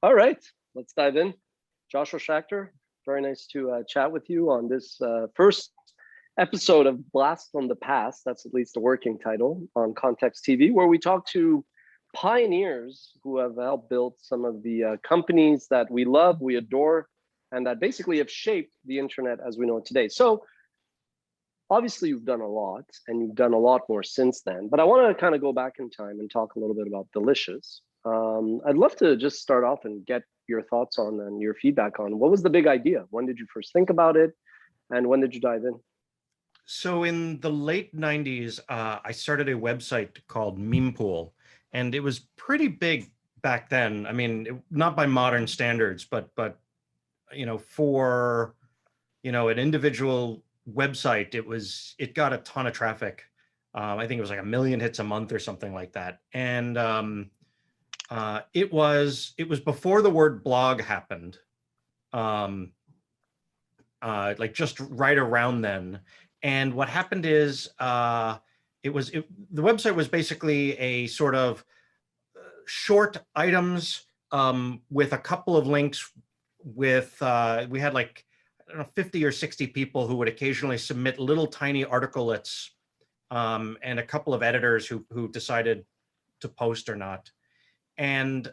All right, let's dive in. Joshua Schachter, very nice to chat with you on this first episode of Blast from the Past. That's at least the working title on Context TV, where we talk to pioneers who have helped build some of the companies that we love, we adore, and that basically have shaped the internet as we know it today. So obviously you've done a lot and you've done a lot more since then, but I want to kind of go back in time and talk a little bit about Delicious. I'd love to just start off and get your thoughts on and your feedback on what was the big idea? When did you first think about it? And when did you dive in? So in the late 90s, I started a website called Memepool, and it was pretty big back then. I mean, not by modern standards, but for an individual website, it got a ton of traffic. I think it was like 1 million hits a month or something like that. And it was before the word blog happened, like just right around then. And what happened is the website was basically a sort of short items with a couple of links. With we had like, I don't know, 50 or 60 people who would occasionally submit little tiny articlets, and a couple of editors who decided to post or not. And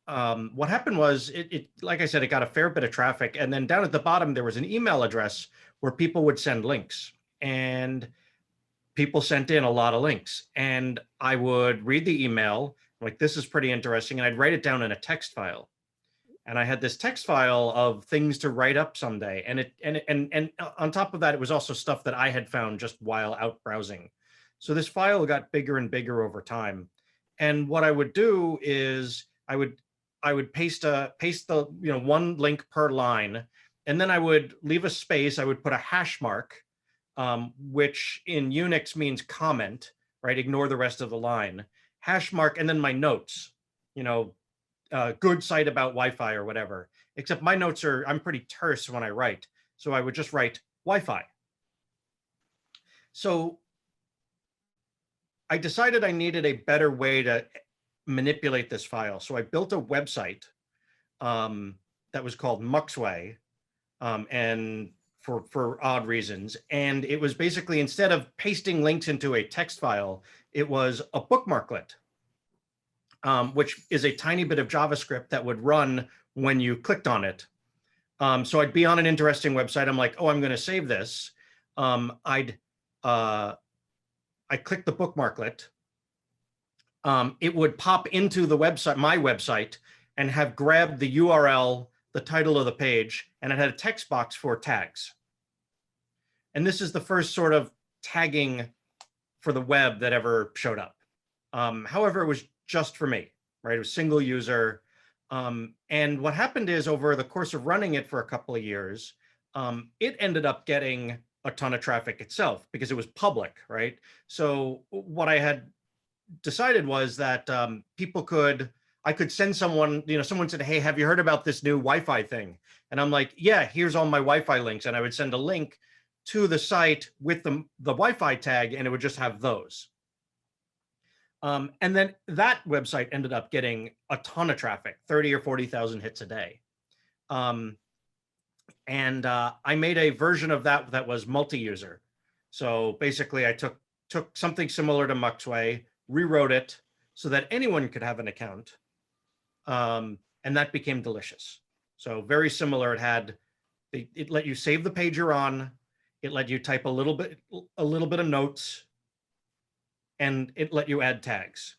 what happened was, it like I said, it got a fair bit of traffic. And then down at the bottom, there was an email address where people would send links. And people sent in a lot of links. And I would read the email, like, this is pretty interesting. And I'd write it down in a text file. And I had this text file of things to write up someday. And on top of that, it was also stuff that I had found just while out browsing. So this file got bigger and bigger over time. And what I would do is I would paste the one link per line, and then I would leave a space. I would put a hash mark, which in Unix means comment, right? Ignore the rest of the line. Hash mark, and then my notes, good site about Wi-Fi or whatever. Except my notes I'm pretty terse when I write. So I would just write Wi-Fi. So I decided I needed a better way to manipulate this file. So I built a website that was called Muxway, and for odd reasons. And it was basically, instead of pasting links into a text file, it was a bookmarklet, which is a tiny bit of JavaScript that would run when you clicked on it. So I'd be on an interesting website. I'm like, oh, I'm going to save this. I'd click the bookmarklet. It would pop into the website, my website, and have grabbed the URL, the title of the page, and it had a text box for tags. And this is the first sort of tagging for the web that ever showed up. However, it was just for me, right? It was single user. And what happened is, over the course of running it for a couple of years, it ended up getting a ton of traffic itself because it was public, right? So what I had decided was that I could send someone, someone said, hey, have you heard about this new Wi-Fi thing? And I'm like, yeah, here's all my Wi-Fi links. And I would send a link to the site with the Wi-Fi tag, and it would just have those. And then that website ended up getting a ton of traffic, 30 or 40,000 hits a day. And I made a version of that was multi-user. So basically I took something similar to Muxway, rewrote it so that anyone could have an account. And that became Delicious. So very similar. It let you save the page you're on. It let you type a little bit of notes, and it let you add tags.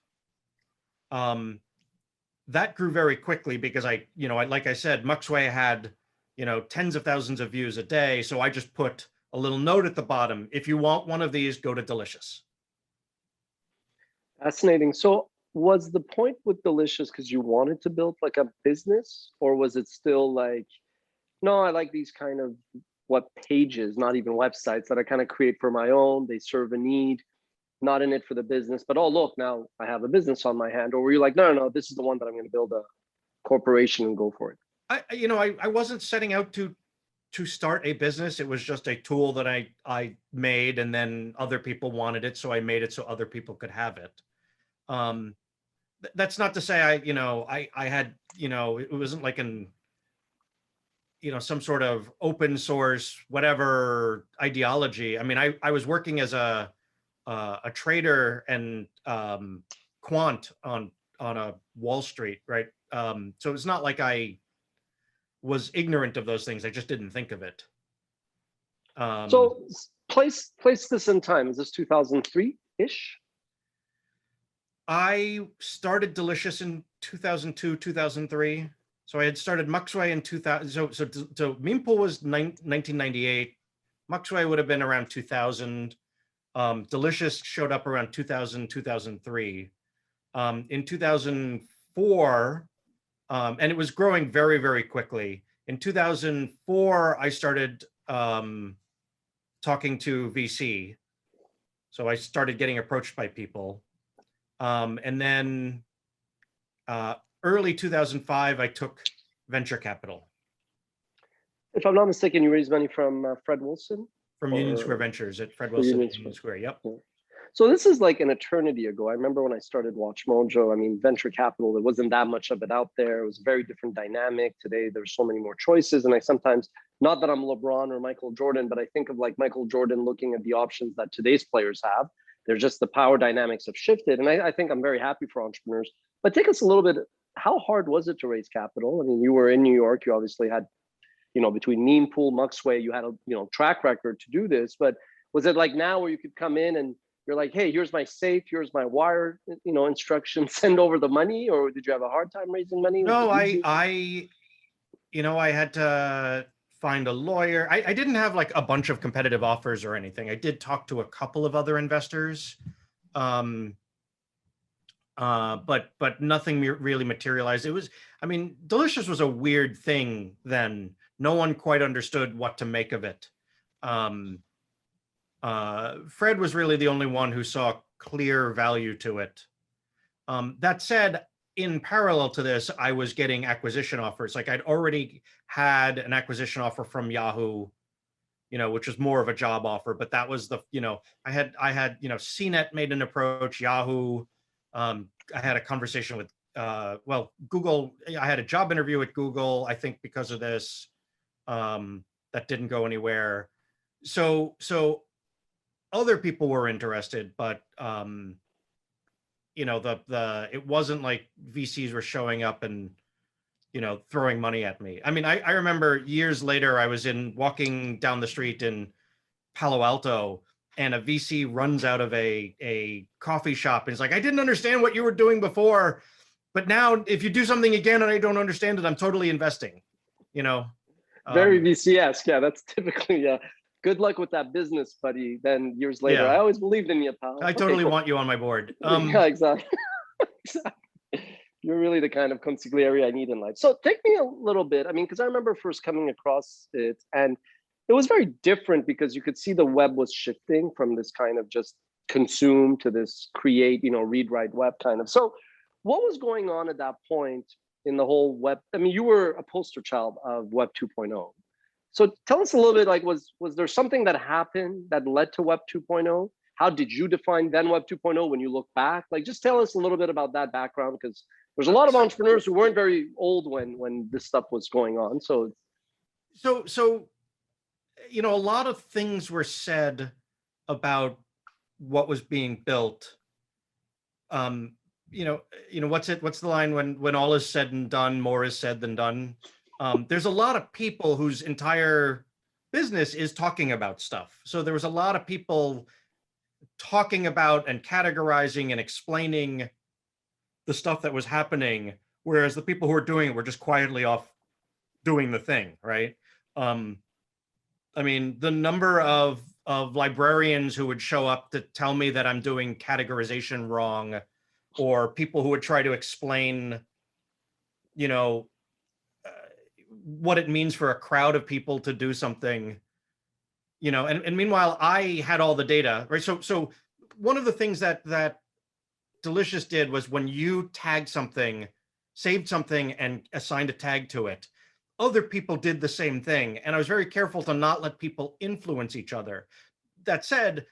That grew very quickly because like I said, Muxway had, tens of thousands of views a day. So I just put a little note at the bottom. If you want one of these, go to Delicious. Fascinating. So was the point with Delicious because you wanted to build like a business, or was it still like, no, I like these kind of pages, not even websites, that I kind of create for my own. They serve a need, not in it for the business, but oh, look, now I have a business on my hand. Or were you like, no, this is the one that I'm going to build a corporation and go for it? I wasn't setting out to start a business. It was just a tool that I made, and then other people wanted it, so I made it so other people could have it. That's not to say I had it wasn't like some sort of open source, whatever ideology. I mean, I was working as a trader and quant on a Wall Street, right? So it's not like I was ignorant of those things. I just didn't think of it. So place this in time. Is this 2003-ish? I started Delicious in 2002, 2003. So I had started Muxway in 2000. So Mempool was 1998. Muxway would have been around 2000. Delicious showed up around 2000, 2003. In 2004, and it was growing very, very quickly. In 2004, I started talking to VC. So I started getting approached by people. And then early 2005, I took venture capital. If I'm not mistaken, you raised money from Fred Wilson? From Union Square Ventures at Fred Wilson Union Square. Yep. Yeah. So this is like an eternity ago. I remember when I started Watch Mojo, I mean, venture capital, there wasn't that much of it out there. It was a very different dynamic. Today, there's so many more choices. And I sometimes, not that I'm LeBron or Michael Jordan, but I think of like Michael Jordan looking at the options that today's players have. They're just the power dynamics have shifted. And I think I'm very happy for entrepreneurs. But take us a little bit, how hard was it to raise capital? I mean, you were in New York, you obviously had, between Mempool, Muxway, you had a track record to do this. But was it like now where you could come in and you're like, hey, here's my safe, here's my wire, instructions, send over the money? Or did you have a hard time raising money? No, I had to find a lawyer. I didn't have like a bunch of competitive offers or anything. I did talk to a couple of other investors, but nothing really materialized. Delicious was a weird thing then. No one quite understood what to make of it. Fred was really the only one who saw clear value to it. That said, in parallel to this, I was getting acquisition offers. Like I'd already had an acquisition offer from Yahoo, which was more of a job offer, but that was I had CNET made an approach, Yahoo. I had a conversation with, Google. I had a job interview at Google, I think because of this, that didn't go anywhere. So other people were interested, but it wasn't like VCs were showing up and throwing money at me. I mean, I remember years later, I was walking down the street in Palo Alto, and a VC runs out of a coffee shop and is like, I didn't understand what you were doing before, but now if you do something again and I don't understand it, I'm totally investing. Very VC-esque. Yeah, that's typically good luck with that business, buddy. Then years later, Yeah. I always believed in you, pal. I totally want you on my board. Yeah, exactly. You're really the kind of consigliere I need in life. So take me a little bit. I mean, because I remember first coming across it, and it was very different because you could see the web was shifting from this kind of just consume to this create, read, write web kind of. So what was going on at that point in the whole web? I mean, you were a poster child of Web 2.0. So tell us a little bit, like, was there something that happened that led to Web 2.0? How did you define then Web 2.0 when you look back? Like, just tell us a little bit about that background, because there's a lot of entrepreneurs who weren't very old when this stuff was going on. So a lot of things were said about what was being built. What's the line when all is said and done, more is said than done. There's a lot of people whose entire business is talking about stuff. So there was a lot of people talking about and categorizing and explaining the stuff that was happening, whereas the people who were doing it were just quietly off doing the thing, right? The number of librarians who would show up to tell me that I'm doing categorization wrong, or people who would try to explain, what it means for a crowd of people to do something, and meanwhile, I had all the data, right? So one of the things that Delicious did was when you tagged something, saved something, and assigned a tag to it, other people did the same thing. And I was very careful to not let people influence each other. That said,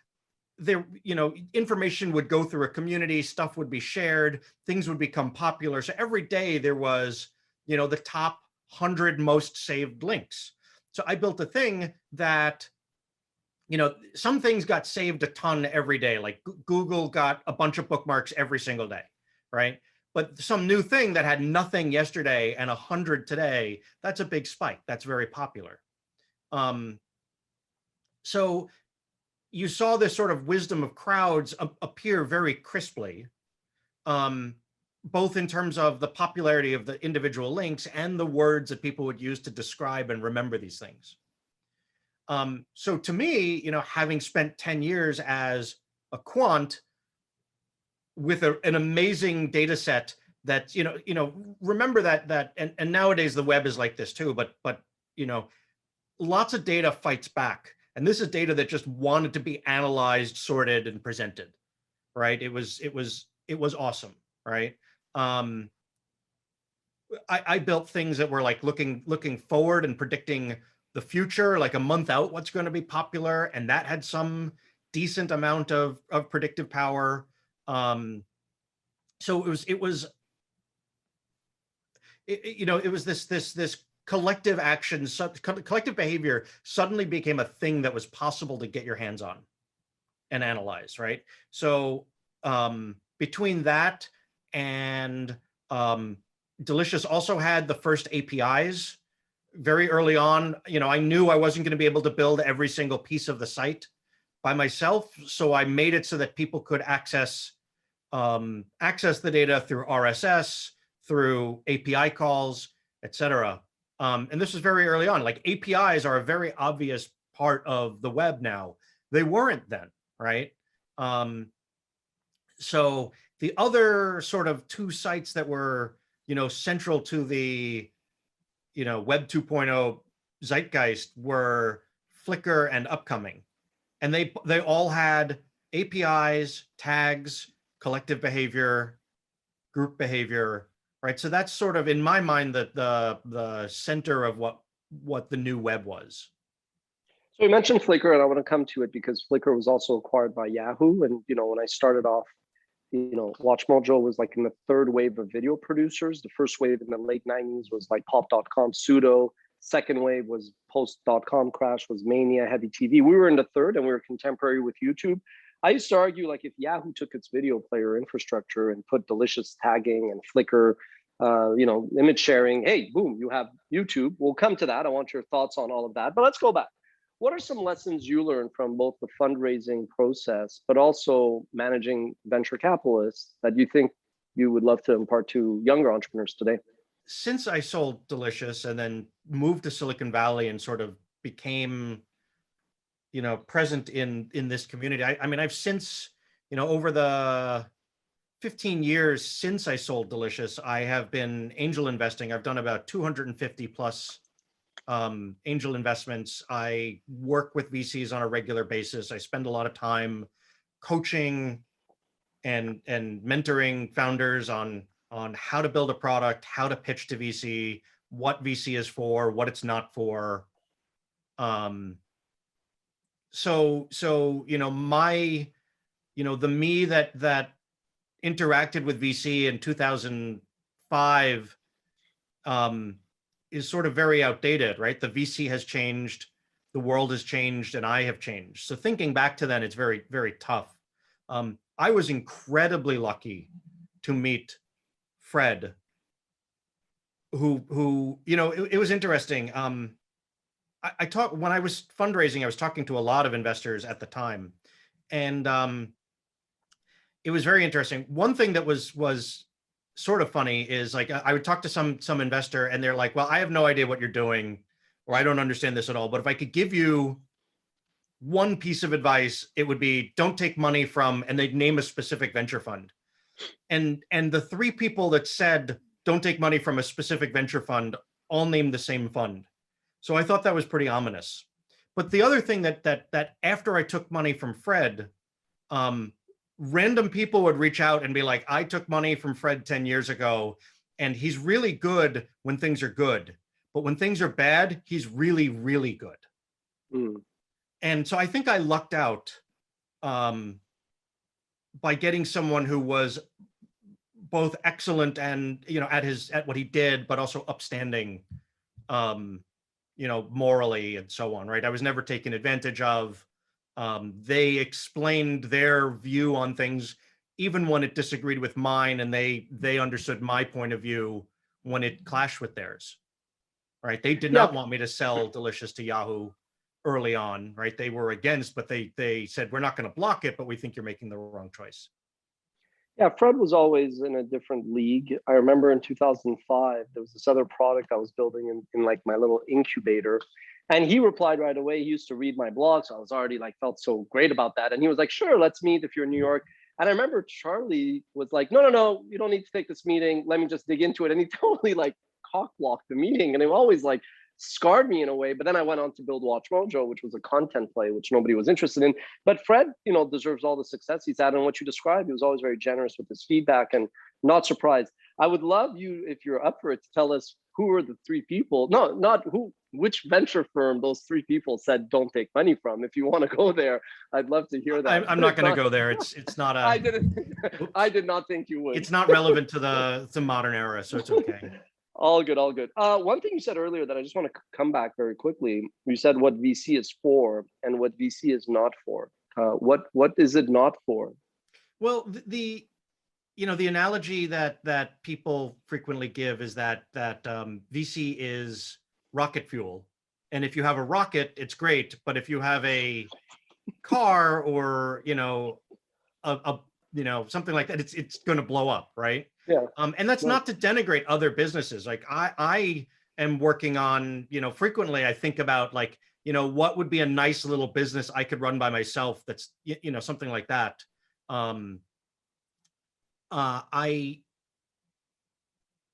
information would go through a community, stuff would be shared, things would become popular. So every day there was the top 100 most saved links. So I built a thing that, some things got saved a ton every day, like Google got a bunch of bookmarks every single day, right? But some new thing that had nothing yesterday and 100 today, that's a big spike. That's very popular. So you saw this sort of wisdom of crowds appear very crisply, both in terms of the popularity of the individual links and the words that people would use to describe and remember these things. So to me, having spent 10 years as a quant with an amazing data set that, remember that, and nowadays the web is like this too, but lots of data fights back. And this is data that just wanted to be analyzed, sorted, and presented, right? It was awesome, right? I built things that were like looking forward and predicting the future, like a month out, what's going to be popular, and that had some decent amount of predictive power. So it was this collective action, collective behavior suddenly became a thing that was possible to get your hands on and analyze, right? So between that and Delicious also had the first APIs very early on. I knew I wasn't going to be able to build every single piece of the site by myself, so I made it so that people could access the data through RSS, through API calls, etc. And this was very early on. Like, APIs are a very obvious part of the web now. They weren't then, right? So the other sort of two sites that were, central to the, Web 2.0 zeitgeist were Flickr and Upcoming. And they all had APIs, tags, collective behavior, group behavior, right? So that's sort of, in my mind, the center of what the new web was. So we mentioned Flickr, and I want to come to it because Flickr was also acquired by Yahoo. And when I started off, WatchMojo was like in the third wave of video producers. The first wave in the late 90s was like Pop.com, Pseudo. Second wave was Post.com crash, was Mania, Heavy TV. We were in the third, and we were contemporary with YouTube. I used to argue, like, if Yahoo took its video player infrastructure and put Delicious tagging and Flickr, image sharing, hey, boom, you have YouTube. We'll come to that. I want your thoughts on all of that. But let's go back. What are some lessons you learned from both the fundraising process, but also managing venture capitalists, that you think you would love to impart to younger entrepreneurs today? Since I sold Delicious and then moved to Silicon Valley and sort of became, present in this community, I mean, I've since, over the 15 years since I sold Delicious, I have been angel investing. I've done about 250 plus angel investments. I work with VCs on a regular basis. I spend a lot of time coaching and mentoring founders on how to build a product, how to pitch to VC, what VC is for, what it's not for. So my, the me that interacted with VC in 2005 is sort of very outdated, right? The VC has changed, the world has changed, and I have changed. So thinking back to then, it's very, very tough. I was incredibly lucky to meet Fred, who it was interesting. I talked, when I was fundraising, I was talking to a lot of investors at the time, and it was very interesting. One thing that was sort of funny is, like, I would talk to some investor and they're like, well, I have no idea what you're doing, or I don't understand this at all. But if I could give you one piece of advice, it would be, don't take money from, and they'd name a specific venture fund. And the three people that said, don't take money from a specific venture fund, all named the same fund. So I thought that was pretty ominous. But the other thing that after I took money from Fred, random people would reach out and be like, I took money from Fred 10 years ago, and he's really good when things are good, but when things are bad, he's really, really good. And so I think I lucked out by getting someone who was both excellent and, at what he did, but also upstanding, morally and so on, right? I was never taken advantage of. They explained their view on things, even when it disagreed with mine, and they understood my point of view when it clashed with theirs, right? They did Yeah, not want me to sell Delicious to Yahoo early on, right? They were against, but they said, we're not going to block it, but we think you're making the wrong choice. yeah, Fred was always in a different league. I remember in 2005, there was this other product I was building in like my little incubator. And he replied right away. He used to read my blog. So I was already like, felt so great about that. And he was like, sure, let's meet if you're in New York. And I remember Charlie was like, no, you don't need to take this meeting. Let me just dig into it. And he totally like cock blocked the meeting. And it always like scarred me in a way. But then I went on to build Watch Mojo, which was a content play, which nobody was interested in. But Fred, deserves all the success he's had. And what you described, he was always very generous with his feedback and not surprised. I would love you, if you're up for it, to tell us who were the three people, no, not who, which venture firm those three people said don't take money from. If you want to go there, I'd love to hear that. I'm not going to go there. It's not a. I did not think you would. It's not relevant to the modern era, so it's okay. All good, all good. One thing you said earlier that I just want to come back very quickly. You said what VC is for and what VC is not for. What is it not for? Well, the analogy that people frequently give is that VC is rocket fuel, and if you have a rocket, it's great, but if you have a car or something like that, it's going to blow up, right? Yeah. And that's not to denigrate other businesses. Like I am working on, frequently I think about like, what would be a nice little business I could run by myself. That's, something like that.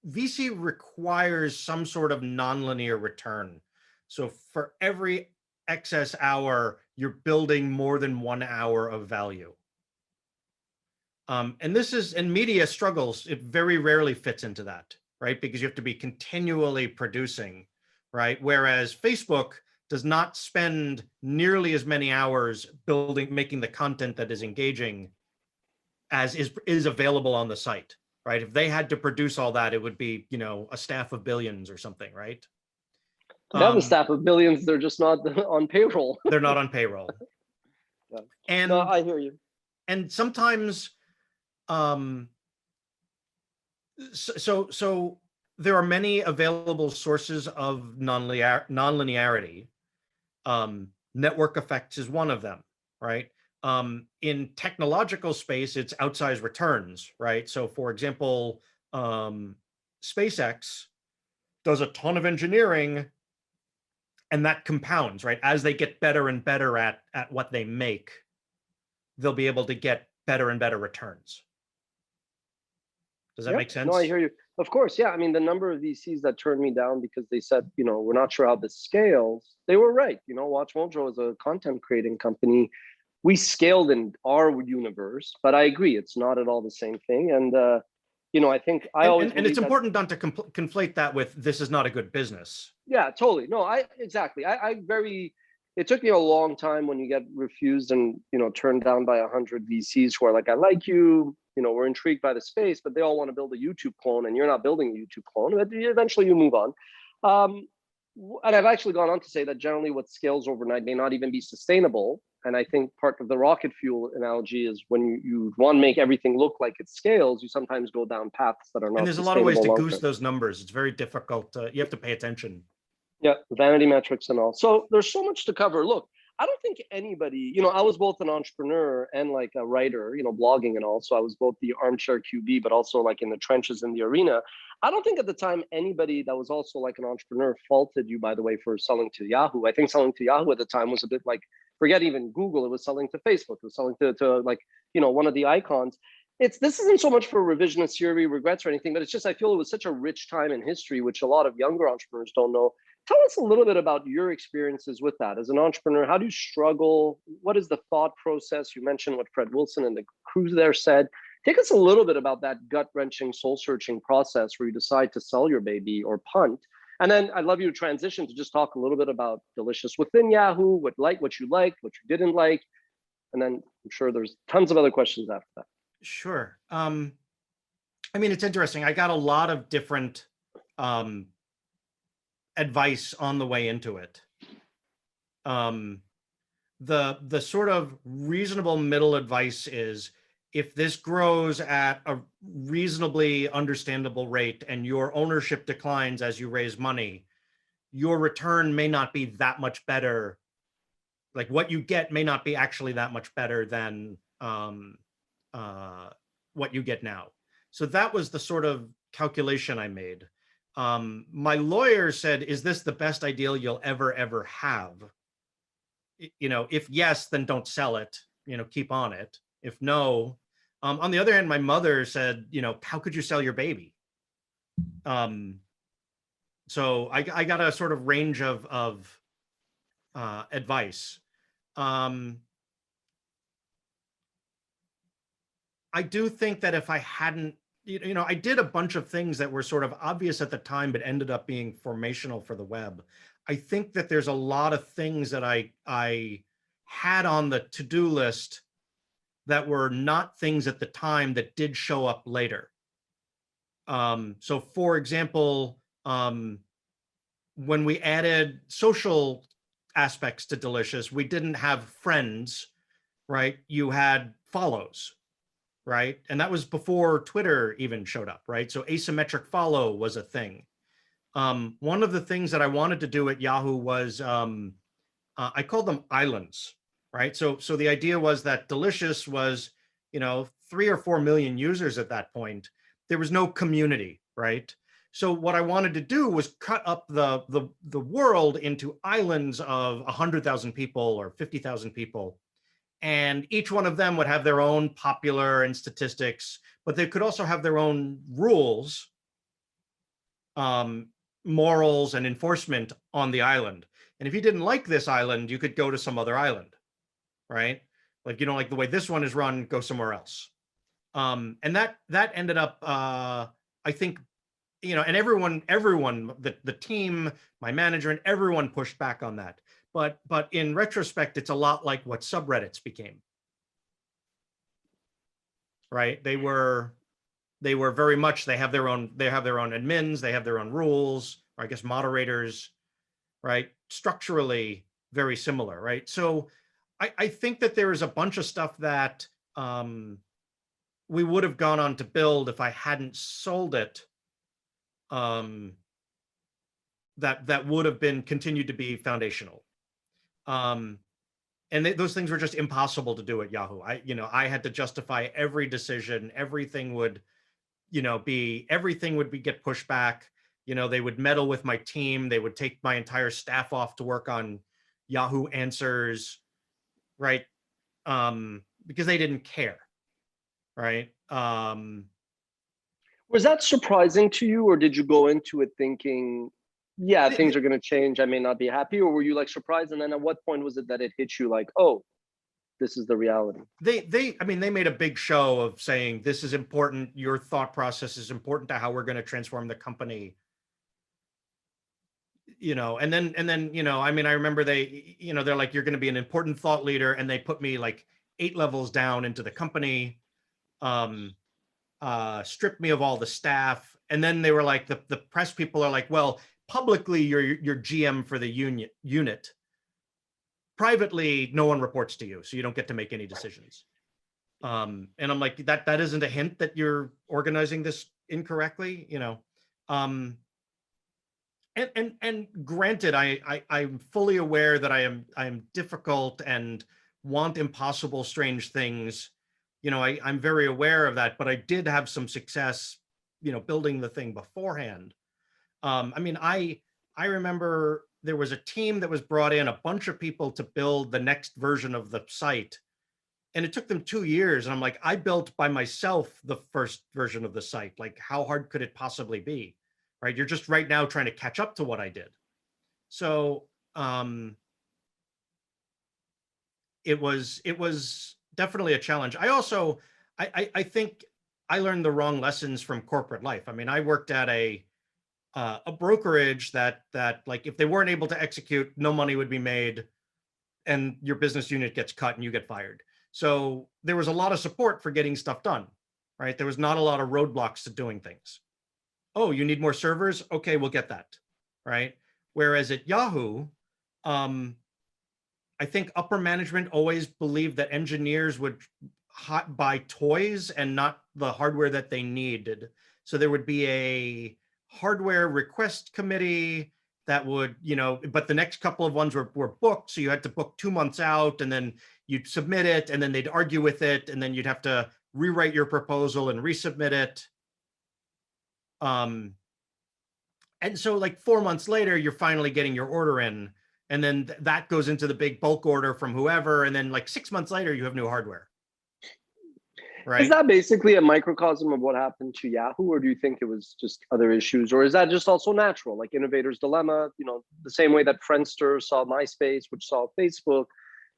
VC requires some sort of nonlinear return. So for every excess hour, you're building more than 1 hour of value. And media struggles, it very rarely fits into that, right? Because you have to be continually producing, right? Whereas Facebook does not spend nearly as many hours making the content that is engaging as is available on the site, right? If they had to produce all that, it would be, a staff of billions or something, right? They have a staff of billions. They're just not on payroll. They're not on payroll. Yeah. And no, I hear you. And sometimes, so there are many available sources of nonlinearity. Network effects is one of them, right? In technological space, it's outsized returns, right? So for example, SpaceX does a ton of engineering and that compounds, right? As they get better and better at what they make, they'll be able to get better and better returns. Does that make sense? No, I hear you. Of course, yeah. I mean, the number of VCs that turned me down because they said, we're not sure how this scales, they were right. Watch Mojo is a content creating company. We scaled in our universe, but I agree, it's not at all the same thing. And, I think and it's important not to conflate that with this is not a good business. Yeah, totally. No, exactly. It took me a long time when you get refused and, turned down by 100 VCs who are like, I like you, we're intrigued by the space, but they all want to build a YouTube clone and you're not building a YouTube clone. But eventually you move on. And I've actually gone on to say that generally what scales overnight may not even be sustainable. And I think part of the rocket fuel analogy is when you want to make everything look like it scales, you sometimes go down paths that are not. And there's a lot of ways to goose those numbers. It's very difficult. You have to pay attention. Yeah, vanity metrics and all. So there's so much to cover. Look, I don't think anybody, I was both an entrepreneur and like a writer, blogging and all. So I was both the armchair QB, but also like in the trenches in the arena. I don't think at the time anybody that was also like an entrepreneur faulted you, by the way, for selling to Yahoo. I think selling to Yahoo at the time was a bit like, forget even Google, it was selling to Facebook, it was selling to like, one of the icons. This isn't so much for revisionist theory, regrets or anything, but it's just, I feel it was such a rich time in history, which a lot of younger entrepreneurs don't know. Tell us a little bit about your experiences with that. As an entrepreneur, how do you struggle? What is the thought process? You mentioned what Fred Wilson and the crew there said. Take us a little bit about that gut-wrenching, soul-searching process where you decide to sell your baby or punt. And then I'd love you to transition to just talk a little bit about Delicious within Yahoo, what you liked, what you didn't like. And then I'm sure there's tons of other questions after that. Sure. I mean, it's interesting. I got a lot of different advice on the way into it. The sort of reasonable middle advice is, if this grows at a reasonably understandable rate and your ownership declines as you raise money, your return may not be that much better. Like, what you get may not be actually that much better than what you get now. So that was the sort of calculation I made. My lawyer said, is this the best ideal you'll ever have? You know, if yes, then don't sell it, you know, keep on it. If no, on the other hand, my mother said, you know, how could you sell your baby? So I got a sort of range of advice. I do think that if I hadn't, you know, I did a bunch of things that were sort of obvious at the time, but ended up being formational for the web. I think that there's a lot of things that I had on the to-do list that were not things at the time that did show up later. So for example, when we added social aspects to Delicious, we didn't have friends, right? You had follows, right? And that was before Twitter even showed up, right? So asymmetric follow was a thing. One of the things that I wanted to do at Yahoo was, I called them islands, right? So the idea was that Delicious was, you know, 3 or 4 million users at that point. There was no community, right? So what I wanted to do was cut up the world into islands of 100,000 people or 50,000 people. And each one of them would have their own popular and statistics, but they could also have their own rules, morals, and enforcement on the island. And if you didn't like this island, you could go to some other island, right? Like, you don't like the way this one is run, go somewhere else. And that ended up, I think, you know, and everyone, the team, my manager, and everyone pushed back on that. But in retrospect, it's a lot like what subreddits became, right? They were very much, they have their own admins, they have their own rules, or I guess moderators, right? Structurally very similar, right? So I think that there is a bunch of stuff that we would have gone on to build if I hadn't sold it, that would have been continued to be foundational. And those things were just impossible to do at Yahoo. I had to justify every decision. Everything would get pushed back. You know, they would meddle with my team. They would take my entire staff off to work on Yahoo Answers, right? Because they didn't care, right? Was that surprising to you, or did you go into it thinking, yeah, things are going to change, I may not be happy? Or were you like surprised? And then at what point was it that it hit you like, oh, this is the reality? They made a big show of saying, this is important. Your thought process is important to how we're going to transform the company. You know, and then, you know, I mean, I remember they, you know, they're like, you're going to be an important thought leader. And they put me like 8 levels down into the company, stripped me of all the staff. And then they were like, the press people are like, well, publicly you're GM for the unit. Privately, no one reports to you, so you don't get to make any decisions. And I'm like, that isn't a hint that you're organizing this incorrectly, you know? And granted, I'm fully aware that I am difficult and want impossible, strange things. You know, I'm very aware of that, but I did have some success, you know, building the thing beforehand. I mean, I remember there was a team that was brought in, a bunch of people to build the next version of the site. And it took them 2 years. And I'm like, I built by myself the first version of the site. Like, how hard could it possibly be? Right? You're just right now trying to catch up to what I did. So it was definitely a challenge. I also, I think I learned the wrong lessons from corporate life. I mean, I worked at a brokerage that like, if they weren't able to execute, no money would be made, and your business unit gets cut and you get fired. So there was a lot of support for getting stuff done, right? There was not a lot of roadblocks to doing things. Oh, you need more servers? Okay, we'll get that, right? Whereas at Yahoo, I think upper management always believed that engineers would buy toys and not the hardware that they needed. So there would be a hardware request committee that would, but the next couple of ones were booked. So you had to book 2 months out, and then you'd submit it, and then they'd argue with it, and then you'd have to rewrite your proposal and resubmit it. And so like 4 months later, you're finally getting your order in. And then that goes into the big bulk order from whoever. And then like 6 months later, you have new hardware. Right. Is that basically a microcosm of what happened to Yahoo, or do you think it was just other issues, or is that just also natural, like innovator's dilemma? The same way that Friendster saw MySpace, which saw Facebook.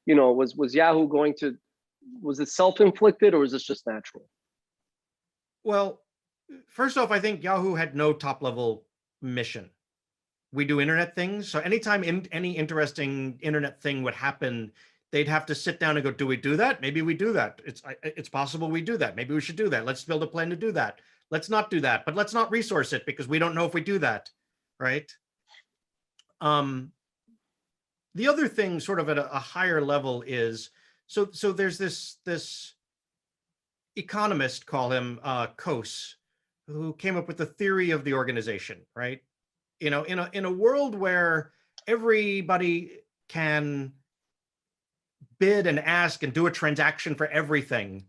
Was Yahoo was it self-inflicted, or is this just natural? Well, first off, I think Yahoo had no top-level mission. We do internet things. So anytime any interesting internet thing would happen, they'd have to sit down and go, do we do that? Maybe we do that. It's possible we do that. Maybe we should do that. Let's build a plan to do that. Let's not do that, but let's not resource it because we don't know if we do that, right? The other thing sort of at a higher level is, so there's this economist, call him Coase, who came up with the theory of the organization, right? In a world where everybody can bid and ask and do a transaction for everything,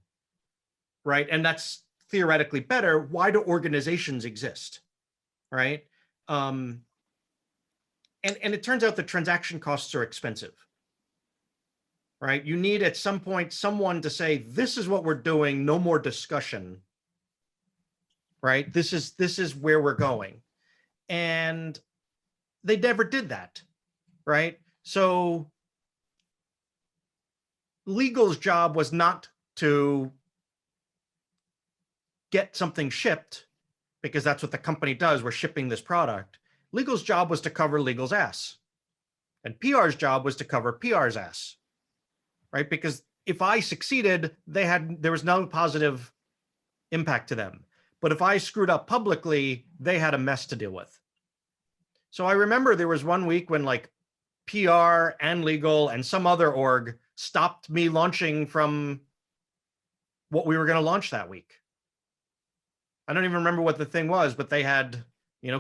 right? And that's theoretically better. Why do organizations exist, right? And it turns out the transaction costs are expensive, right? You need at some point someone to say, this is what we're doing, no more discussion, right? This is where we're going. And they never did that, right? So legal's job was not to get something shipped, because that's what the company does. We're shipping this product. Legal's job was to cover legal's ass. And PR's job was to cover PR's ass, right? Because if I succeeded, there was no positive impact to them. But if I screwed up publicly, they had a mess to deal with. So I remember there was one week when like PR and legal and some other org stopped me launching from what we were going to launch that week. I don't even remember what the thing was, but they had,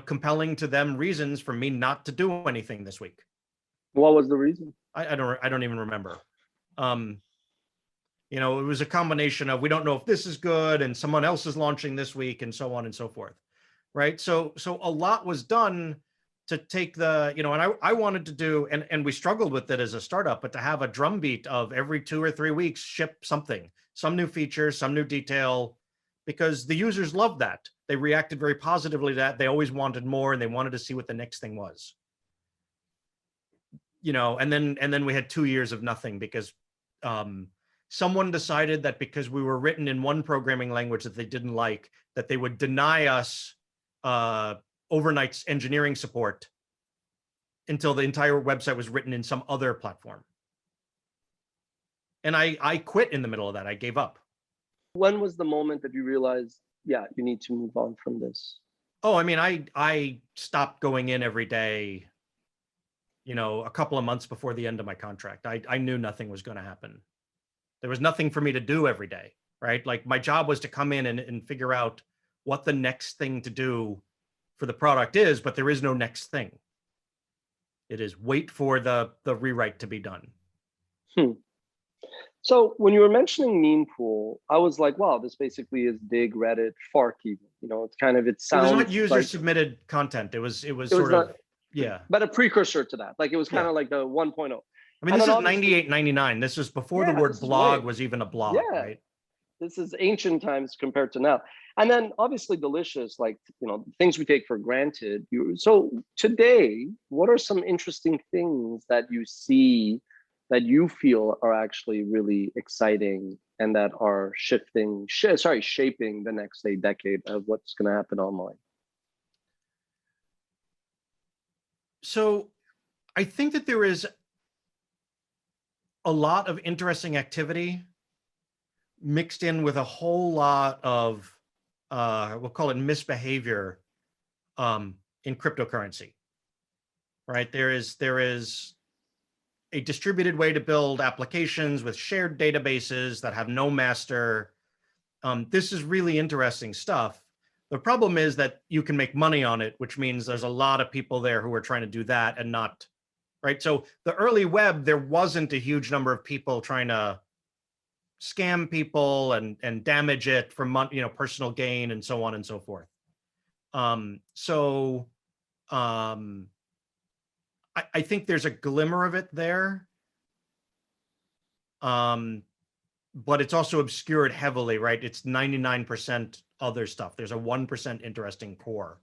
compelling to them reasons for me not to do anything this week. What was the reason? I don't even remember. It was a combination of, we don't know if this is good and someone else is launching this week and so on and so forth. Right. So a lot was done to take the, and I wanted to do, and we struggled with it as a startup, but to have a drumbeat of every 2 or 3 weeks, ship something, some new feature, some new detail, because the users loved that. They reacted very positively to that. They always wanted more, and they wanted to see what the next thing was. And then we had 2 years of nothing because someone decided that because we were written in one programming language that they didn't like, that they would deny us overnight engineering support until the entire website was written in some other platform. And I quit in the middle of that. I gave up. When was the moment that you realized, yeah, you need to move on from this? Oh, I mean, I stopped going in every day, a couple of months before the end of my contract. I knew nothing was going to happen. There was nothing for me to do every day, right? Like my job was to come in and figure out what the next thing to do for the product is, but there is no next thing. It is wait for the rewrite to be done. So when you were mentioning meme pool, I was like, wow, this basically is Dig, Reddit, Fark even. It sounds. It was not user submitted content. It was sort of, yeah. But a precursor to that. Like it was kind of like the 1.0. I mean, this is 98, This is before the word blog was even a blog, right? This is ancient times compared to now. And then obviously delicious, like, things we take for granted. So today, what are some interesting things that you see that you feel are actually really exciting and that are shaping the next decade of what's going to happen online? So I think that there is a lot of interesting activity mixed in with a whole lot of, we'll call it misbehavior in cryptocurrency, right? There is a distributed way to build applications with shared databases that have no master. This is really interesting stuff. The problem is that you can make money on it, which means there's a lot of people there who are trying to do that and not, right? So the early web, there wasn't a huge number of people trying to scam people and damage it for personal gain and so on and so forth. I think there's a glimmer of it there. But it's also obscured heavily, right? It's 99% other stuff. There's a 1% interesting core.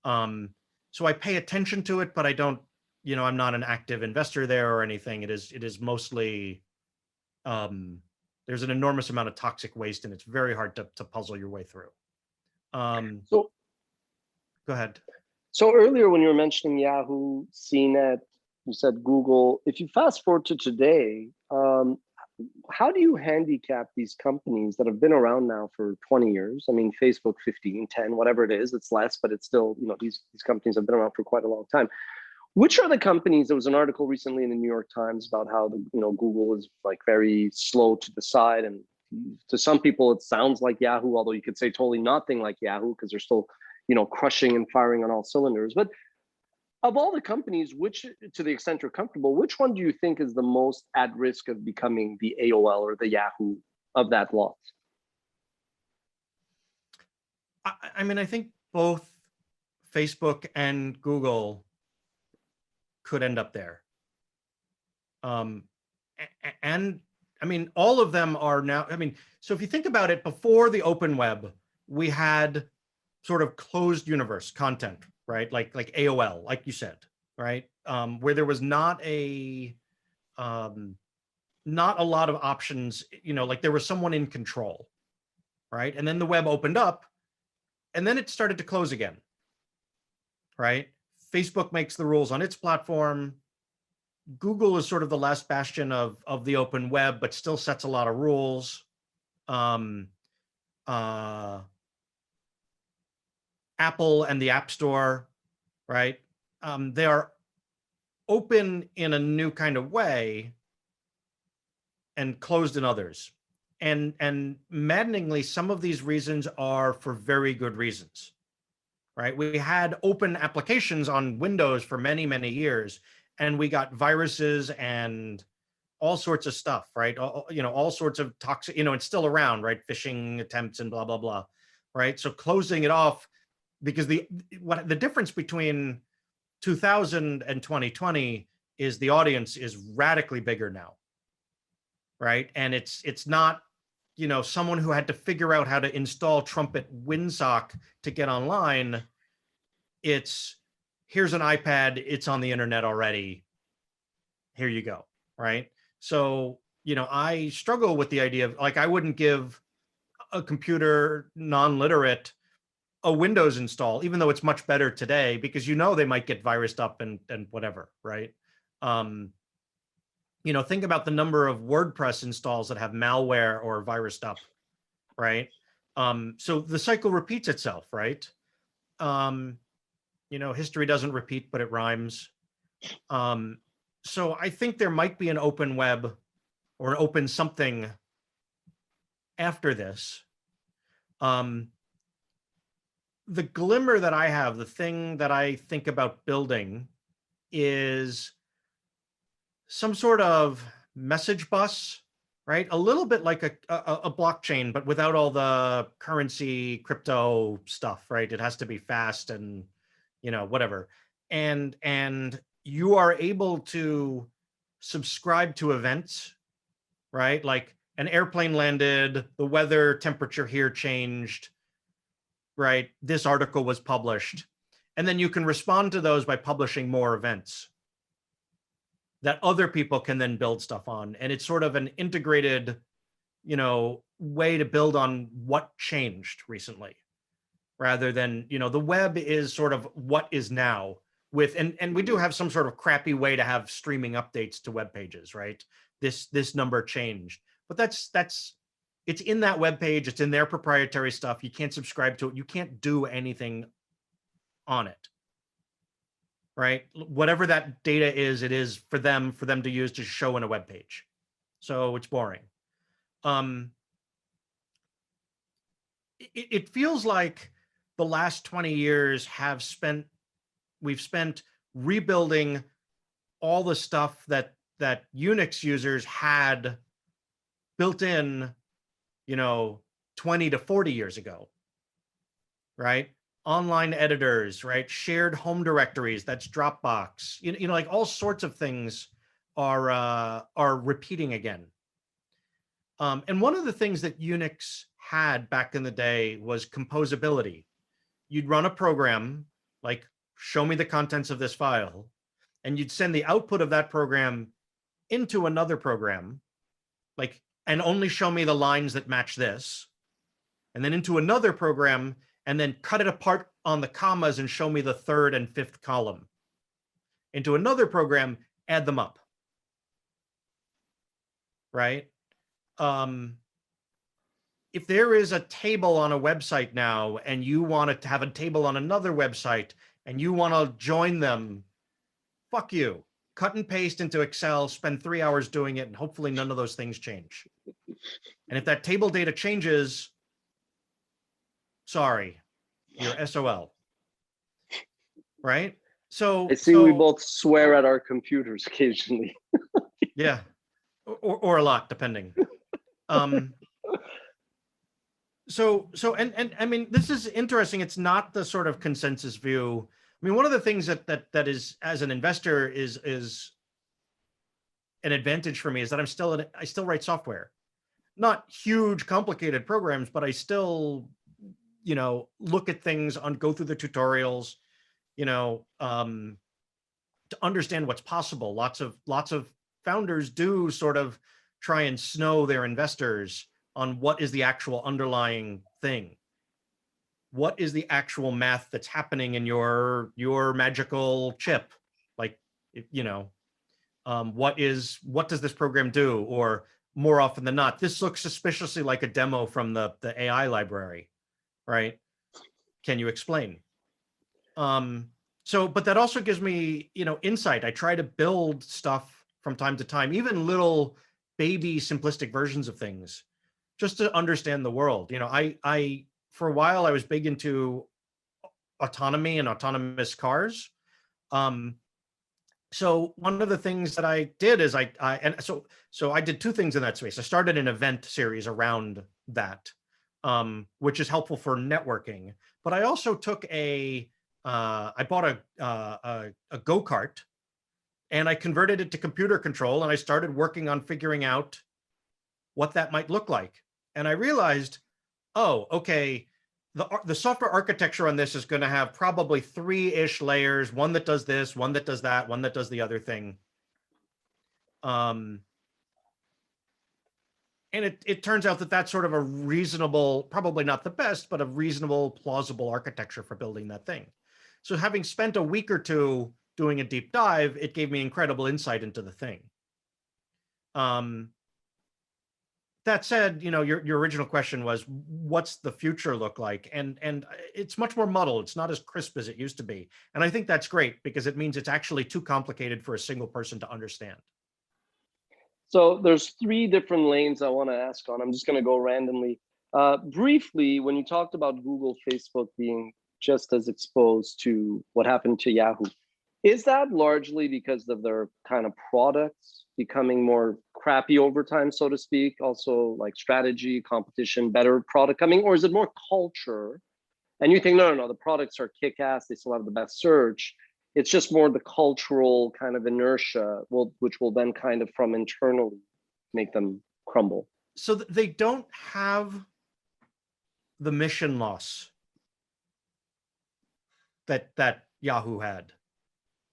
So I pay attention to it, but I don't, I'm not an active investor there or anything. It is mostly, there's an enormous amount of toxic waste and it's very hard to puzzle your way through. So go ahead. So earlier when you were mentioning Yahoo, CNET, you said Google. If you fast forward to today, how do you handicap these companies that have been around now for 20 years? I mean, Facebook, 15, 10, whatever it is, it's less, but it's still, these companies have been around for quite a long time. Which are the companies? There was an article recently in the New York Times about how Google is like very slow to decide, and to some people it sounds like Yahoo, although you could say totally nothing like Yahoo because they're still crushing and firing on all cylinders. But of all the companies, which, to the extent you're comfortable, which one do you think is the most at risk of becoming the AOL or the Yahoo of that lot? I mean, I think both Facebook and Google could end up there. And I mean, all of them are now, so if you think about it, before the open web, we had sort of closed universe content, right? Like AOL, like you said, right? Where there was not a lot of options, like there was someone in control, right? And then the web opened up and then it started to close again, right? Facebook makes the rules on its platform. Google is sort of the last bastion of the open web, but still sets a lot of rules. Apple and the App Store, right? They are open in a new kind of way and closed in others. And maddeningly, some of these reasons are for very good reasons, right? We had open applications on Windows for many, many years, and we got viruses and all sorts of stuff, right? All sorts of toxic, it's still around, right? Phishing attempts and blah, blah, blah, right? So closing it off, because the difference between 2000 and 2020 is the audience is radically bigger now, right? And it's not, someone who had to figure out how to install Trumpet Winsock to get online. It's, here's an iPad, it's on the internet already. Here you go, right? So, I struggle with the idea of, like, I wouldn't give a computer non-literate a Windows install, even though it's much better today, because they might get virused up and whatever, right? Think about the number of WordPress installs that have malware or virused up, right? So the cycle repeats itself, right? History doesn't repeat, but it rhymes. So I think there might be an open web or an open something after this. The glimmer that I have, the thing that I think about building, is some sort of message bus, right? A little bit like a blockchain, but without all the currency, crypto stuff, right? It has to be fast and, whatever. And you are able to subscribe to events, right? Like an airplane landed, the weather temperature here changed, right? This article was published. And then you can respond to those by publishing more events that other people can then build stuff on. And it's sort of an integrated, way to build on what changed recently, rather than, the web is sort of what is now with, and we do have some sort of crappy way to have streaming updates to web pages, right? This number changed, but that's it's in that web page. It's in their proprietary stuff. You can't subscribe to it. You can't do anything on it, right? Whatever that data is, it is for them to use to show in a web page. So it's boring. It feels like the last 20 years we've spent rebuilding all the stuff that Unix users had built in, 20 to 40 years ago, right? Online editors, right? Shared home directories, that's Dropbox, like all sorts of things are repeating again. And one of the things that Unix had back in the day was composability. You'd run a program like, show me the contents of this file, and you'd send the output of that program into another program, like, and only show me the lines that match this, and then into another program, and then cut it apart on the commas and show me the third and fifth column. Into another program, add them up, right? If there is a table on a website now, and you want to have a table on another website, and you want to join them, fuck you. Cut and paste into Excel, spend 3 hours doing it, and hopefully none of those things change. And if that table data changes, sorry, you're SOL. Right? So I see we both swear at our computers occasionally. Yeah. Or a lot, depending. So I mean, this is interesting. It's not the sort of consensus view. I mean, one of the things that is, as an investor, is an advantage for me is that I still write software, not huge, complicated programs, but I still, look at things, go through the tutorials, to understand what's possible. Lots of founders do sort of try and snow their investors on what is the actual underlying thing. What is the actual math that's happening in your magical chip? Like, what does this program do? Or more often than not, this looks suspiciously like a demo from the AI library, right? Can you explain? But that also gives me, insight. I try to build stuff from time to time, even little baby simplistic versions of things, just to understand the world. I for a while, I was big into autonomy and autonomous cars. So one of the things that I did is so I did two things in that space. I started an event series around that, which is helpful for networking. But I also took I bought a go-kart, and I converted it to computer control, and I started working on figuring out what that might look like. And I realized, oh, okay, the software architecture on this is going to have probably 3-ish layers, one that does this, one that does that, one that does the other thing. And it turns out that that's sort of a reasonable, probably not the best, but a reasonable, plausible architecture for building that thing. So having spent a week or two doing a deep dive, it gave me incredible insight into the thing. That said, your original question was, what's the future look like? And it's much more muddled. It's not as crisp as it used to be. And I think that's great, because it means it's actually too complicated for a single person to understand. So there's 3 different lanes I want to ask on. I'm just going to go randomly. Briefly, when you talked about Google, Facebook being just as exposed to what happened to Yahoo, is that largely because of their kind of products becoming more crappy over time, so to speak? Also, like strategy, competition, better product coming, or is it more culture? And you think, no, the products are kick-ass, they still have the best search. It's just more the cultural kind of inertia, which will then kind of from internally make them crumble. So they don't have the mission loss that Yahoo had,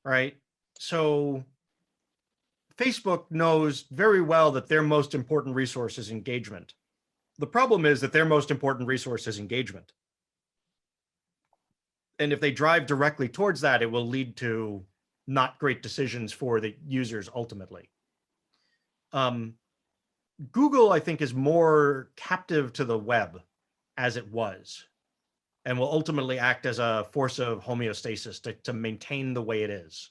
right? So Facebook knows very well that their most important resource is engagement. The problem is that their most important resource is engagement. And if they drive directly towards that, it will lead to not great decisions for the users ultimately. Google, I think, is more captive to the web as it was, and will ultimately act as a force of homeostasis to maintain the way it is.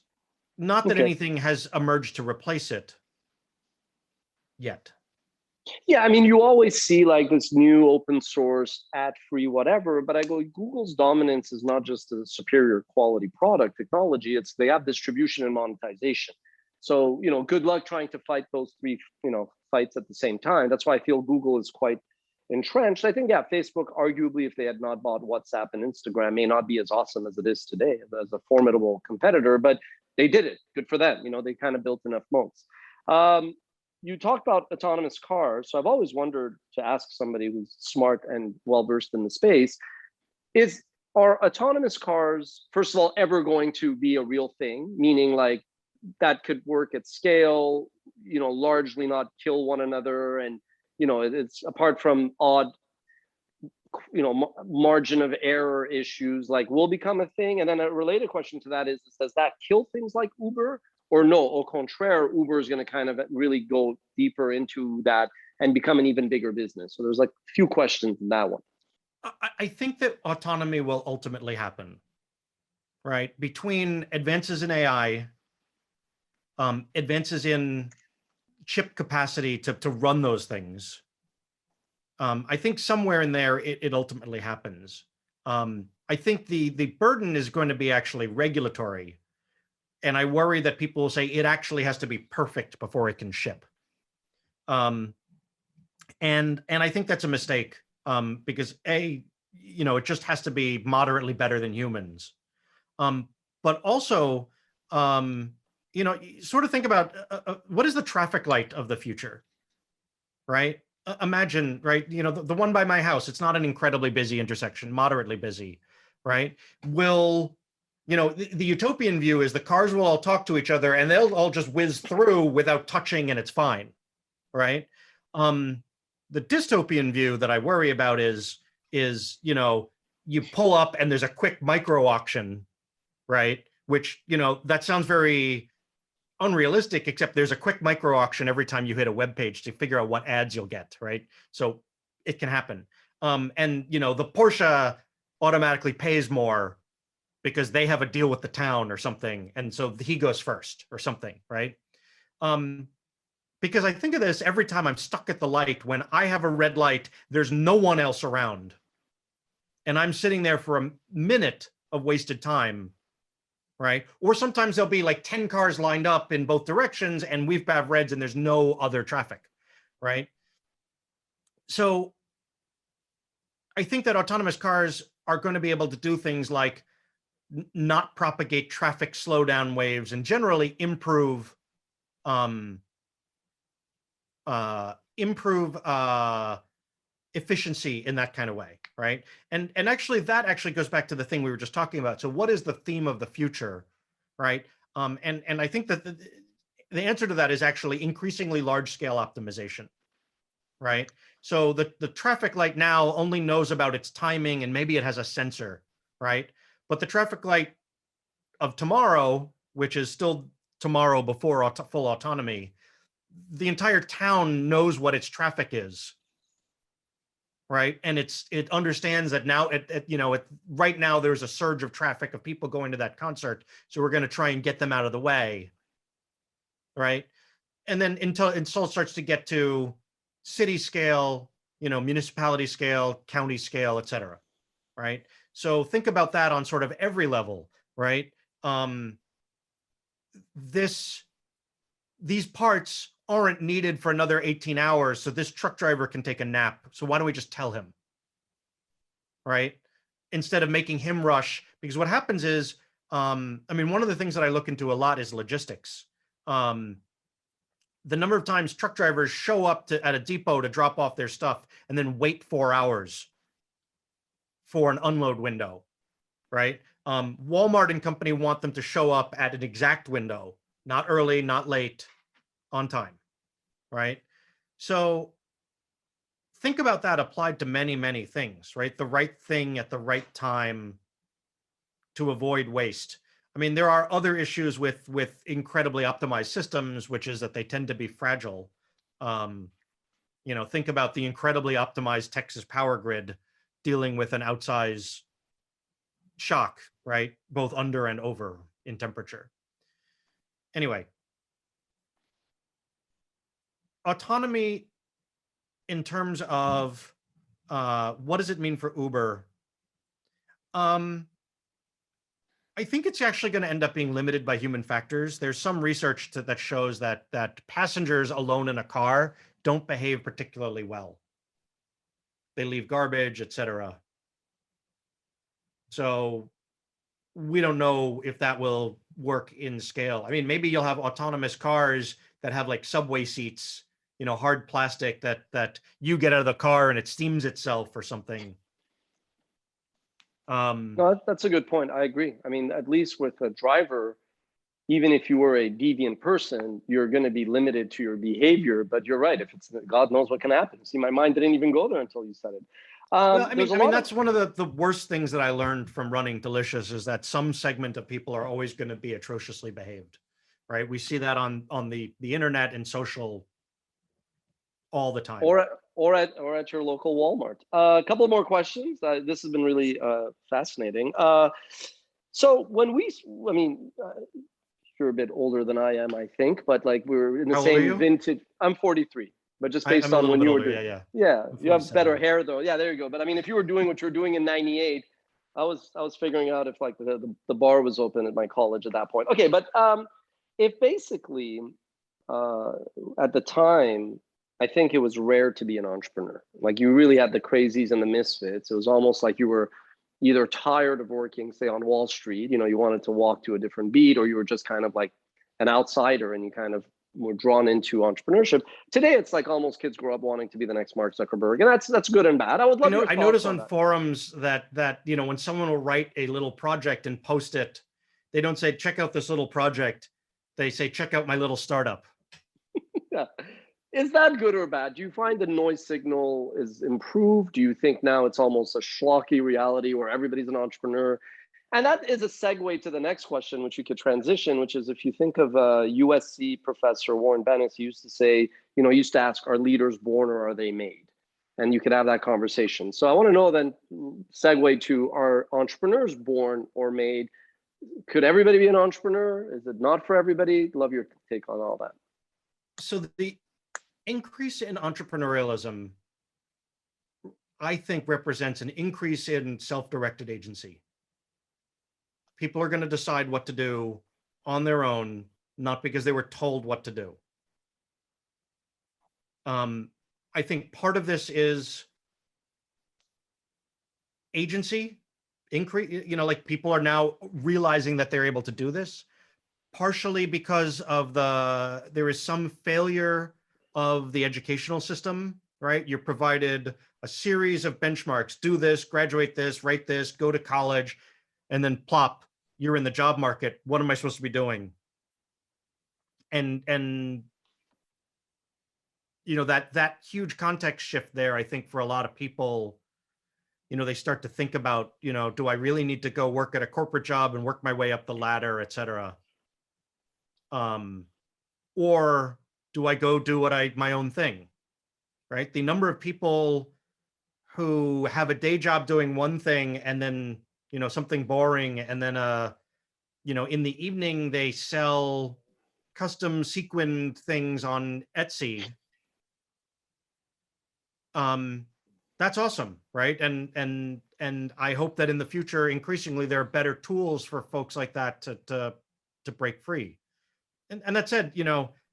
Not that Okay. anything has emerged to replace it yet. Yeah, I mean, you always see like this new open source, ad free, whatever. But I go, Google's dominance is not just a superior quality product technology; it's they have distribution and monetization. So good luck trying to fight those three fights at the same time. That's why I feel Google is quite entrenched. I think, yeah, Facebook, arguably, if they had not bought WhatsApp and Instagram, may not be as awesome as it is today as a formidable competitor. But they did it. Good for them. They kind of built enough moats. You talked about autonomous cars. So I've always wondered to ask somebody who's smart and well versed in the space, are autonomous cars, first of all, ever going to be a real thing? Meaning like that could work at scale, largely not kill one another. And, it's apart from odd, margin of error issues, like will become a thing. And then a related question to that is does that kill things like Uber? Or no, au contraire, Uber is going to kind of really go deeper into that and become an even bigger business. So there's like a few questions in that one. I think that autonomy will ultimately happen, right? Between advances in AI, advances in chip capacity to run those things. I think somewhere in there, it ultimately happens. I think the burden is going to be actually regulatory. And I worry that people will say it actually has to be perfect before it can ship. And I think that's a mistake, because it just has to be moderately better than humans. But also, sort of think about what is the traffic light of the future, right? Imagine, right? The one by my house, it's not an incredibly busy intersection, moderately busy, right? The utopian view is the cars will all talk to each other and they'll all just whiz through without touching and it's fine, right? The dystopian view that I worry about is you pull up and there's a quick micro auction, right? Which, that sounds very unrealistic, except there's a quick micro auction every time you hit a web page to figure out what ads you'll get, right? So it can happen. And the Porsche automatically pays more because they have a deal with the town or something, and so he goes first or something, right? Because I think of this every time I'm stuck at the light. When I have a red light, there's no one else around, and I'm sitting there for a minute of wasted time, right? Or sometimes there'll be like 10 cars lined up in both directions and we've got reds and there's no other traffic, right? So I think that autonomous cars are going to be able to do things like not propagate traffic slowdown waves and generally improve efficiency in that kind of way, right? And actually that actually goes back to the thing we were just talking about. So what is the theme of the future, right? And I think that the answer to that is actually increasingly large scale optimization, right? So the traffic light now only knows about its timing and maybe it has a sensor, right? But the traffic light of tomorrow, which is still tomorrow before full autonomy, the entire town knows what its traffic is, right? And it understands that now right now there's a surge of traffic of people going to that concert, so we're going to try and get them out of the way, right? And then until it starts to get to city scale, municipality scale, county scale, et cetera, right? So think about that on sort of every level, right? These parts aren't needed for another 18 hours, so this truck driver can take a nap. So why don't we just tell him, right? Instead of making him rush, because what happens is, one of the things that I look into a lot is logistics. The number of times truck drivers show up at a depot to drop off their stuff and then wait 4 hours for an unload window, right? Walmart and company want them to show up at an exact window, not early, not late, on time, right? So think about that applied to many, many things, right? The right thing at the right time to avoid waste. There are other issues with incredibly optimized systems, which is that they tend to be fragile. think about the incredibly optimized Texas power grid dealing with an outsized shock, right? Both under and over in temperature. Anyway, autonomy in terms of what does it mean for Uber? I think it's actually going to end up being limited by human factors. There's some research that shows that passengers alone in a car don't behave particularly well. They leave garbage, etc. So we don't know if that will work in scale. I mean, maybe you'll have autonomous cars that have like subway seats, hard plastic that you get out of the car and it steams itself or something. No, that's a good point. I agree. I mean, at least with a driver, even if you were a deviant person, you're going to be limited to your behavior. But you're right. If it's God knows what can happen. See, my mind didn't even go there until you said it. Well, I mean, that's one of the worst things that I learned from running Delicious is that some segment of people are always going to be atrociously behaved, right? We see that on the internet and social all the time. Or at your local Walmart. A couple more questions. This has been really fascinating. So you're a bit older than I am, I think, but like we're in the same vintage. I'm 43. But just based on when you were doing, yeah, you have better hair though. Yeah, there you go. But I mean, if you were doing what you're doing in '98, I was figuring out if like the bar was open at my college at that point. Okay, but if basically at the time, I think it was rare to be an entrepreneur. Like you really had the crazies and the misfits. It was almost like you were either tired of working, say on Wall Street, you wanted to walk to a different beat, or you were just kind of like an outsider and you kind of were drawn into entrepreneurship. Today, it's like almost kids grow up wanting to be the next Mark Zuckerberg, and that's good and bad. I would love. I notice on forums that when someone will write a little project and post it, they don't say check out this little project. They say check out my little startup. Yeah. Is that good or bad? Do you find the noise signal is improved? Do you think now it's almost a schlocky reality where everybody's an entrepreneur? And that is a segue to the next question, which you could transition, which is if you think of USC professor Warren Bennis, he used to say, he used to ask, are leaders born or are they made? And you could have that conversation. So I want to know then, segue to, are entrepreneurs born or made? Could everybody be an entrepreneur? Is it not for everybody? Love your take on all that. So the increase in entrepreneurialism, I think, represents an increase in self-directed agency. People are going to decide what to do on their own, not because they were told what to do. I think part of this is agency increase, like people are now realizing that they're able to do this, partially because of there is some failure of the educational system, right? You're provided a series of benchmarks, do this, graduate this, write this, go to college, and then plop, you're in the job market. What am I supposed to be doing? And that huge context shift there, I think for a lot of people, they start to think about, do I really need to go work at a corporate job and work my way up the ladder, et cetera? Or do I go do my own thing, right? The number of people who have a day job doing one thing and then, something boring, and then, in the evening they sell custom sequined things on Etsy. That's awesome, right? And I hope that in the future, increasingly, there are better tools for folks like that to break free. And that said,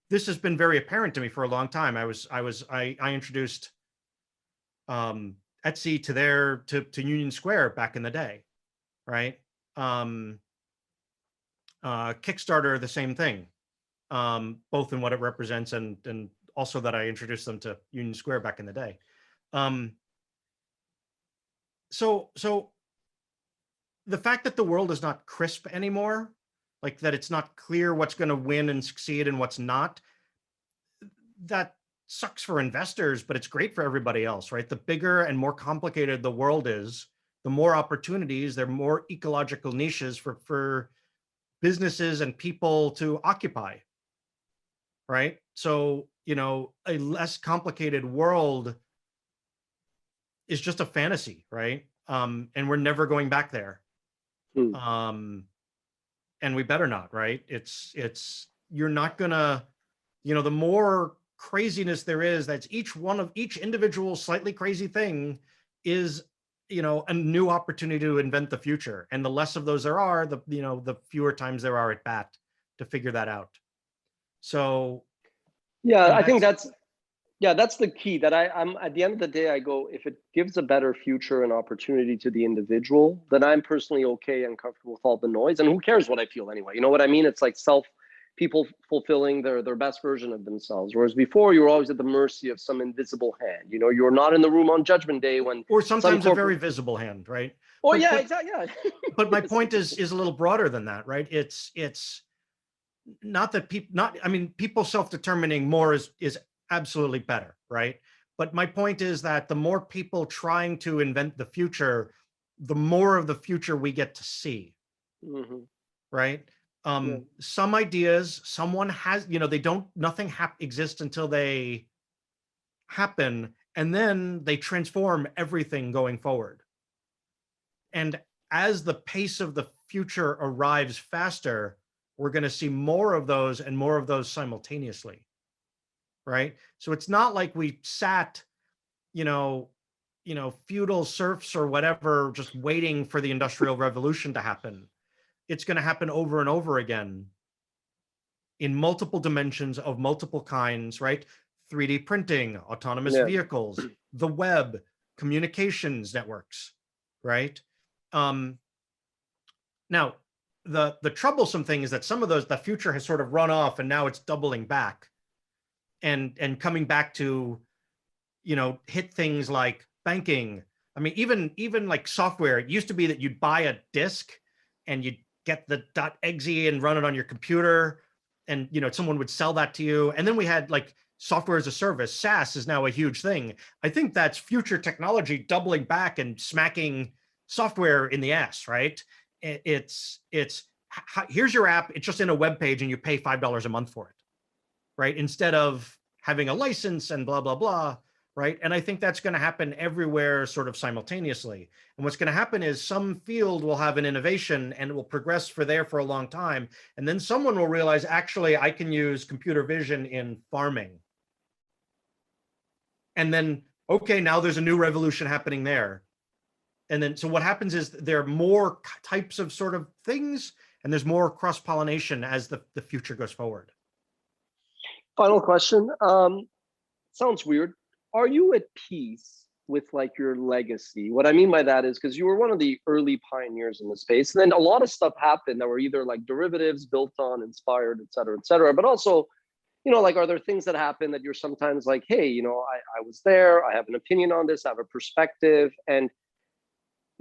this has been very apparent to me for a long time. I introduced Etsy to Union Square back in the day, right? Kickstarter, the same thing, both in what it represents and also that I introduced them to Union Square back in the day. So the fact that the world is not crisp anymore, like that it's not clear what's going to win and succeed and what's not, that sucks for investors, but it's great for everybody else, right? The bigger and more complicated the world is, the more opportunities, there are more ecological niches for businesses and people to occupy, right? So a less complicated world is just a fantasy, right? And we're never going back there. Hmm. And we better not, right? You're not gonna, the more craziness there is, that's each individual slightly crazy thing is, a new opportunity to invent the future. And the less of those there are, the fewer times there are at bat to figure that out. So, Yeah, I think that's that's the key. That I'm at the end of the day, I go, if it gives a better future and opportunity to the individual, then I'm personally okay and comfortable with all the noise. And who cares what I feel anyway? You know what I mean? It's like people fulfilling their best version of themselves. Whereas before, you were always at the mercy of some invisible hand. You're not in the room on Judgment Day when or some sometimes a very corporate. visible hand, right? Oh But yeah, but exactly. Yeah. but my Yes, point is a little broader than that, right? It's not that people self-determining more is absolutely better, right? But my point is that the more people trying to invent the future, the more of the future we get to see, hmm right? yeah. Some ideas, someone has, they don't, nothing exists until they happen, and then they transform everything going forward. And as the pace of the future arrives faster, we're going to see more of those and more of those simultaneously, right? So it's not like we sat, you know, feudal serfs or whatever, just waiting for the Industrial Revolution to happen. It's going to happen over and over again in multiple dimensions of multiple kinds, right? 3D printing, autonomous Yeah. vehicles, the web, communications networks, right? Um, Now, the troublesome thing is that some of the future has sort of run off, and now it's doubling back and coming back to, hit things like banking. I mean, even like software. It used to be that you'd buy a disk and you'd get the .exe and run it on your computer, and someone would sell that to you. And then we had like software as a service. SaaS is now a huge thing. I think that's future technology doubling back and smacking software in the ass, right? It's here's your app. It's just in a web page, and you pay $5 a month for it, right? Instead of having a license and blah blah blah, right? And I think that's going to happen everywhere, sort of simultaneously. And what's going to happen is some field will have an innovation and it will progress for a long time, and then someone will realize, actually, I can use computer vision in farming, and then okay, now there's a new revolution happening there. And then, so what happens is there are more types of sort of things, and there's more cross-pollination as the future goes forward. Final question. Sounds weird. Are you at peace with like your legacy? What I mean by that is because you were one of the early pioneers in the space, and then a lot of stuff happened that were either like derivatives, built on, inspired, et cetera, et cetera. But also, like, are there things that happen that you're sometimes like, hey, I was there, I have an opinion on this, I have a perspective, and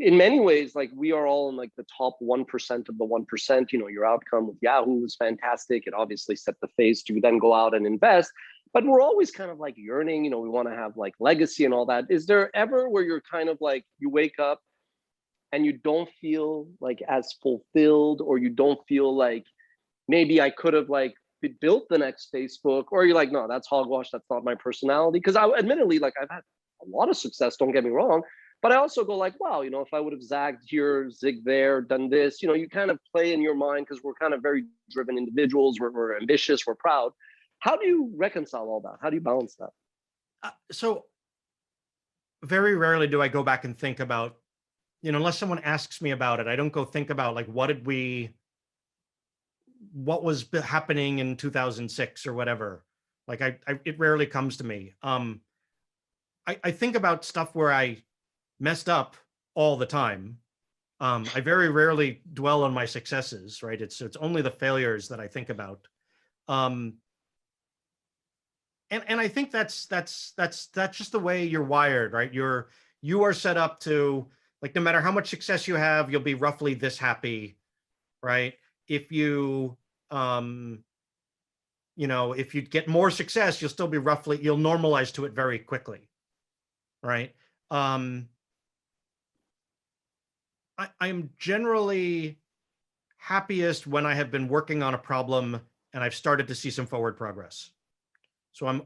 in many ways, like we are all in like the top 1% of the 1%. Your outcome with Yahoo was fantastic. It obviously set the phase to then go out and invest. But we're always kind of like yearning, we want to have like legacy and all that. Is there ever where you're kind of like, you wake up and you don't feel like as fulfilled, or you don't feel like maybe I could have like built the next Facebook, or you're like, no, that's hogwash, that's not my personality? Because I admittedly, like, I've had a lot of success, don't get me wrong, but I also go like, wow, if I would have zagged here, zigged there, done this, you kind of play in your mind, because we're kind of very driven individuals. We're ambitious, we're proud. How do you reconcile all that? How do you balance that? So very rarely do I go back and think about, unless someone asks me about it, I don't go think about like, what was happening in 2006 or whatever. Like it rarely comes to me. I think about stuff where I messed up all the time. I very rarely dwell on my successes, right? It's only the failures that I think about. And I think that's just the way you're wired, right? You are set up to, like, no matter how much success you have, you'll be roughly this happy, right? If you if you get more success, you'll normalize to it very quickly, right? I'm generally happiest when I have been working on a problem and I've started to see some forward progress. So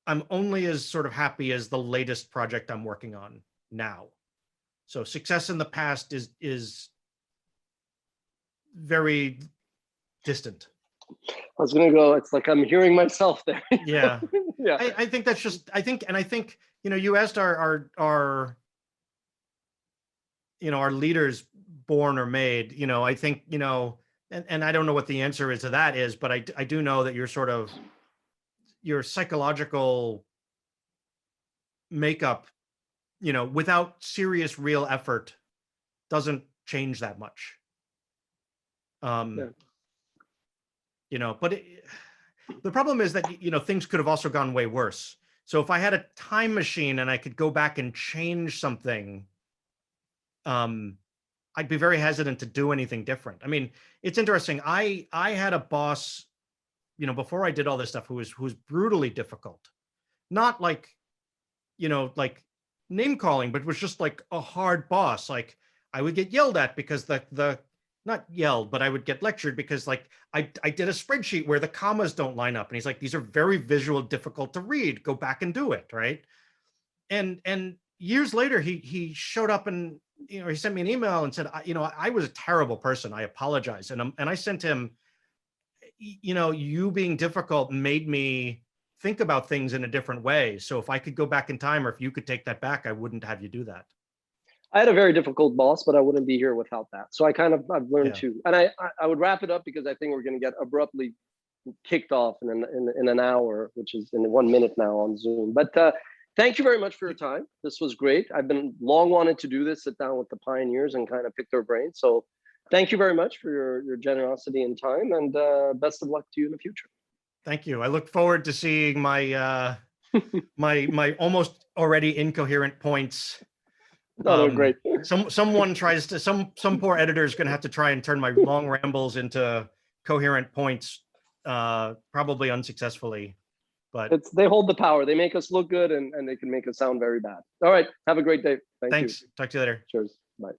I'm only as sort of happy as the latest project I'm working on now. So success in the past is very distant. I was gonna go. It's like I'm hearing myself there. Yeah. Yeah. I think that's just, I think, you asked our our leaders born or made, I think, and I don't know what the answer is to that is, but I do know that your psychological makeup, without serious real effort doesn't change that much. Yeah. But the problem is that, things could have also gone way worse. So if I had a time machine and I could go back and change something, I'd be very hesitant to do anything different. I mean, it's interesting. I had a boss, before I did all this stuff, who was brutally difficult. Not like, like name calling, but was just like a hard boss. Like I would get yelled at because the not yelled, but I would get lectured because like I did a spreadsheet where the commas don't line up. And he's like, these are very visual, difficult to read. Go back and do it. Right. And years later, he showed up and, he sent me an email and said, I was a terrible person. I apologize. And I sent him, you being difficult made me think about things in a different way. So if I could go back in time, or if you could take that back, I wouldn't have you do that. I had a very difficult boss, but I wouldn't be here without that. So I've learned to, and I would wrap it up because I think we're going to get abruptly kicked off in an hour, which is in 1 minute now on Zoom. But thank you very much for your time. This was great. I've been long wanted to do this, sit down with the pioneers and kind of pick their brains. So thank you very much for your generosity and time, and best of luck to you in the future. Thank you. I look forward to seeing my my almost already incoherent points. No, they're great. Someone tries to, some poor editor is going to have to try and turn my long rambles into coherent points, probably unsuccessfully. But they hold the power. They make us look good, and they can make us sound very bad. All right. Have a great day. Thanks. You. Talk to you later. Cheers. Bye.